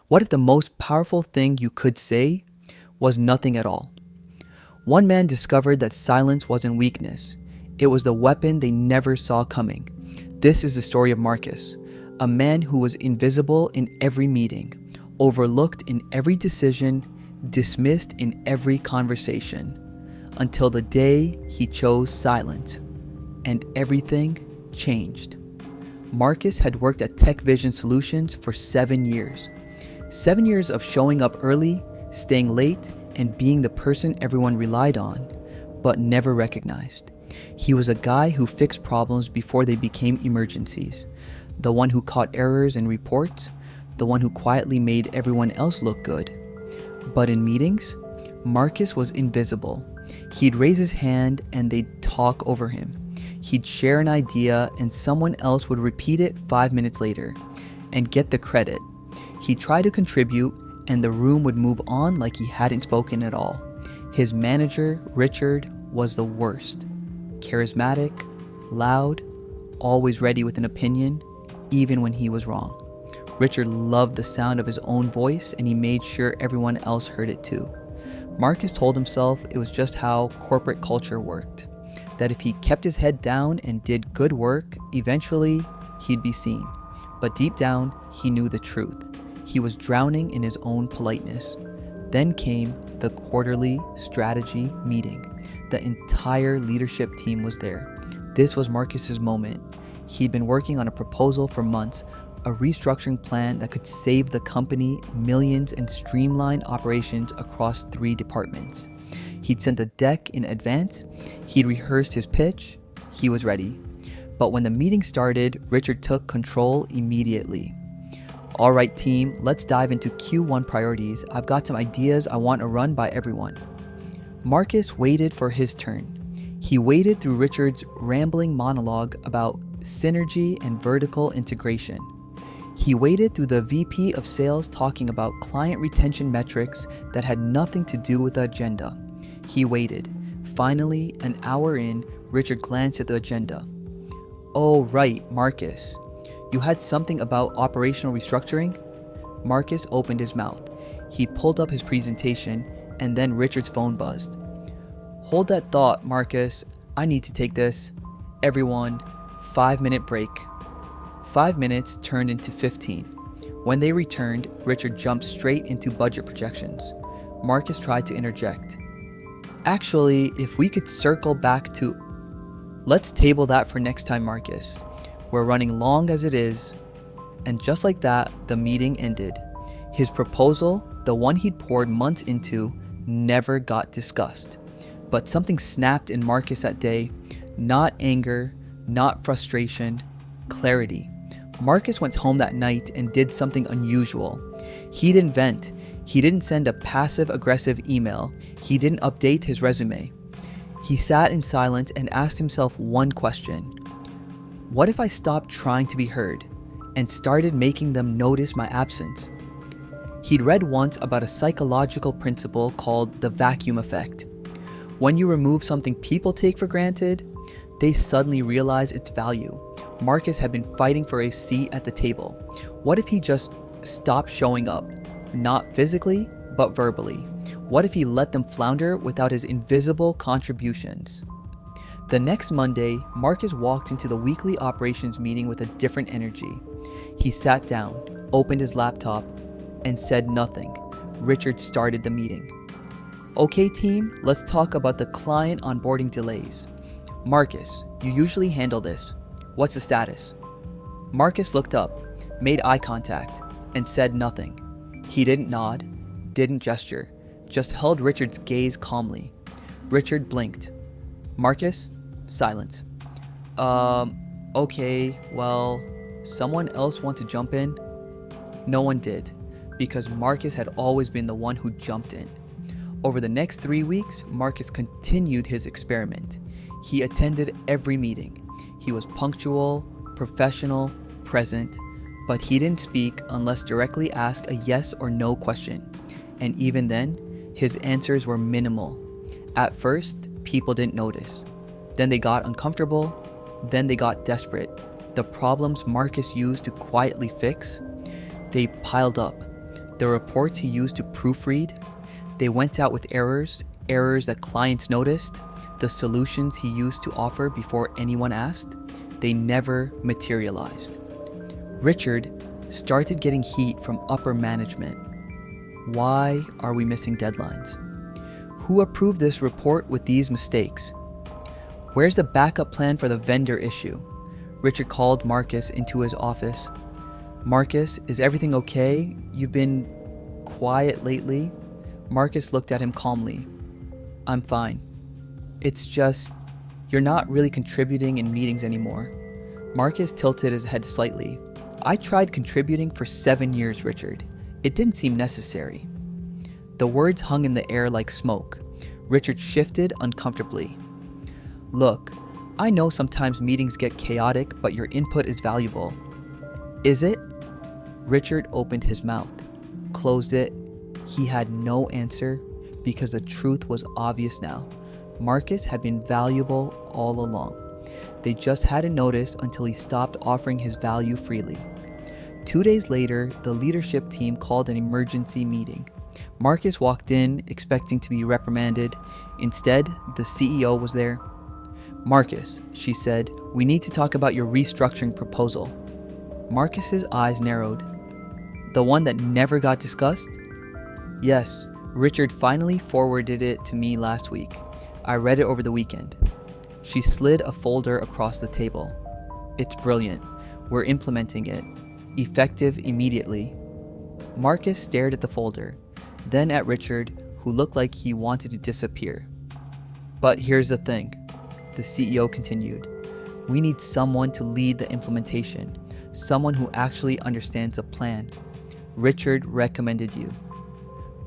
What if the most powerful thing you could say was nothing at all? One man discovered that silence wasn't weakness, it was the weapon they never saw coming. This is the story of Marcus, a man who was invisible in every meeting, overlooked in every decision, dismissed in every conversation, until the day he chose silence, and everything changed. Marcus had worked at Tech Vision Solutions for 7 years. 7 years of showing up early, staying late, and being the person everyone relied on, but never recognized. He was a guy who fixed problems before they became emergencies, the one who caught errors in reports, the one who quietly made everyone else look good. But in meetings, Marcus was invisible. He'd raise his hand and they'd talk over him. He'd share an idea and someone else would repeat it 5 minutes later and get the credit. He'd try to contribute and the room would move on like he hadn't spoken at all. His manager, Richard, was the worst. Charismatic, loud, always ready with an opinion, even when he was wrong. Richard loved the sound of his own voice and he made sure everyone else heard it too. Marcus told himself it was just how corporate culture worked, that if he kept his head down and did good work, eventually he'd be seen. But deep down, he knew the truth. He was drowning in his own politeness. Then came the quarterly strategy meeting. The entire leadership team was there. This was Marcus's moment. He'd been working on a proposal for months, a restructuring plan that could save the company millions and streamline operations across 3 departments. He'd sent the deck in advance, he'd rehearsed his pitch, he was ready. But when the meeting started, Richard took control immediately. All right, team, let's dive into Q1 priorities. I've got some ideas I want to run by everyone. Marcus waited for his turn. He waded through Richard's rambling monologue about synergy and vertical integration. He waded through the VP of sales talking about client retention metrics that had nothing to do with the agenda. He waited. Finally, an hour in, Richard glanced at the agenda. Oh, right, Marcus. You had something about operational restructuring? Marcus opened his mouth. He pulled up his presentation, and then Richard's phone buzzed. Hold that thought, Marcus. I need to take this. Everyone, 5-minute break. 5 minutes turned into 15. When they returned, Richard jumped straight into budget projections. Marcus tried to interject. Actually, if we could circle back to... Let's table that for next time, Marcus. We're running long as it is. And just like that, the meeting ended. His proposal, the one he'd poured months into, never got discussed. But something snapped in Marcus that day. Not anger, not frustration, clarity. Marcus went home that night and did something unusual. He didn't vent. He didn't send a passive-aggressive email. He didn't update his resume. He sat in silence and asked himself one question. What if I stopped trying to be heard and started making them notice my absence? He'd read once about a psychological principle called the vacuum effect. When you remove something people take for granted, they suddenly realize its value. Marcus had been fighting for a seat at the table. What if he just stopped showing up? Not physically, but verbally. What if he let them flounder without his invisible contributions? The next Monday, Marcus walked into the weekly operations meeting with a different energy. He sat down, opened his laptop, and said nothing. Richard started the meeting. Okay, team, let's talk about the client onboarding delays. Marcus, you usually handle this. What's the status? Marcus looked up, made eye contact, and said nothing. He didn't nod, didn't gesture, just held Richard's gaze calmly. Richard blinked. Marcus? Silence. Okay, well, someone else want to jump in? No one did, because Marcus had always been the one who jumped in. Over the next 3 weeks, Marcus continued his experiment. He attended every meeting. He was punctual, professional, present, but he didn't speak unless directly asked a yes or no question. And even then, his answers were minimal. At first, people didn't notice. Then they got uncomfortable. Then they got desperate. The problems Marcus used to quietly fix, they piled up. The reports he used to proofread, they went out with errors that clients noticed, the solutions he used to offer before anyone asked, they never materialized. Richard started getting heat from upper management. Why are we missing deadlines? Who approved this report with these mistakes? Where's the backup plan for the vendor issue? Richard called Marcus into his office. Marcus, is everything okay? You've been quiet lately. Marcus looked at him calmly. I'm fine. It's just, you're not really contributing in meetings anymore. Marcus tilted his head slightly. I tried contributing for 7 years, Richard. It didn't seem necessary. The words hung in the air like smoke. Richard shifted uncomfortably. Look, I know sometimes meetings get chaotic, but your input is valuable. Is it? Richard opened his mouth, closed it. He had no answer because the truth was obvious now. Marcus had been valuable all along. They just hadn't noticed until he stopped offering his value freely. 2 days later, the leadership team called an emergency meeting. Marcus walked in, expecting to be reprimanded. Instead, the CEO was there. Marcus, she said, we need to talk about your restructuring proposal. Marcus's eyes narrowed. The one that never got discussed? Yes, Richard finally forwarded it to me last week. I read it over the weekend. She slid a folder across the table. It's brilliant. We're implementing it. Effective immediately. Marcus stared at the folder, then at Richard, who looked like he wanted to disappear. But here's the thing, the CEO continued. We need someone to lead the implementation, someone who actually understands the plan. Richard recommended you.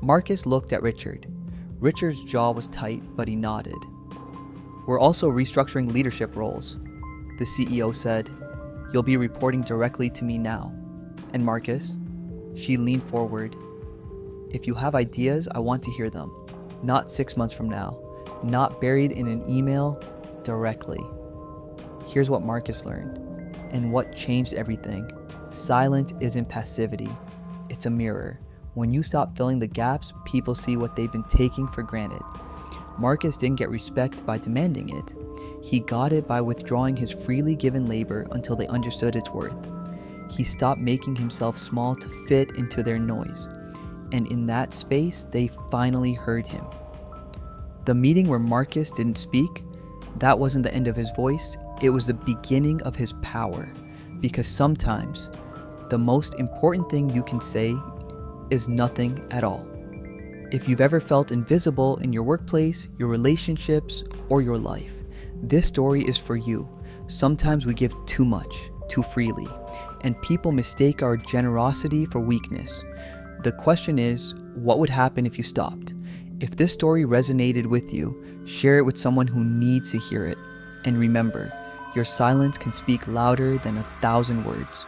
Marcus looked at Richard. Richard's jaw was tight, but he nodded. We're also restructuring leadership roles, the CEO said. You'll be reporting directly to me now. And Marcus, she leaned forward. If you have ideas, I want to hear them. Not 6 months from now. Not buried in an email, directly. Here's what Marcus learned, and what changed everything. Silence isn't passivity. It's a mirror. When you stop filling the gaps, people see what they've been taking for granted. Marcus didn't get respect by demanding it. He got it by withdrawing his freely given labor until they understood its worth. He stopped making himself small to fit into their noise. And in that space, they finally heard him. The meeting where Marcus didn't speak, that wasn't the end of his voice. It was the beginning of his power. Because sometimes, the most important thing you can say is nothing at all. If you've ever felt invisible in your workplace, your relationships, or your life, this story is for you. Sometimes we give too much, too freely, and people mistake our generosity for weakness. The question is, what would happen if you stopped? If this story resonated with you, share it with someone who needs to hear it. And remember, your silence can speak louder than 1,000 words.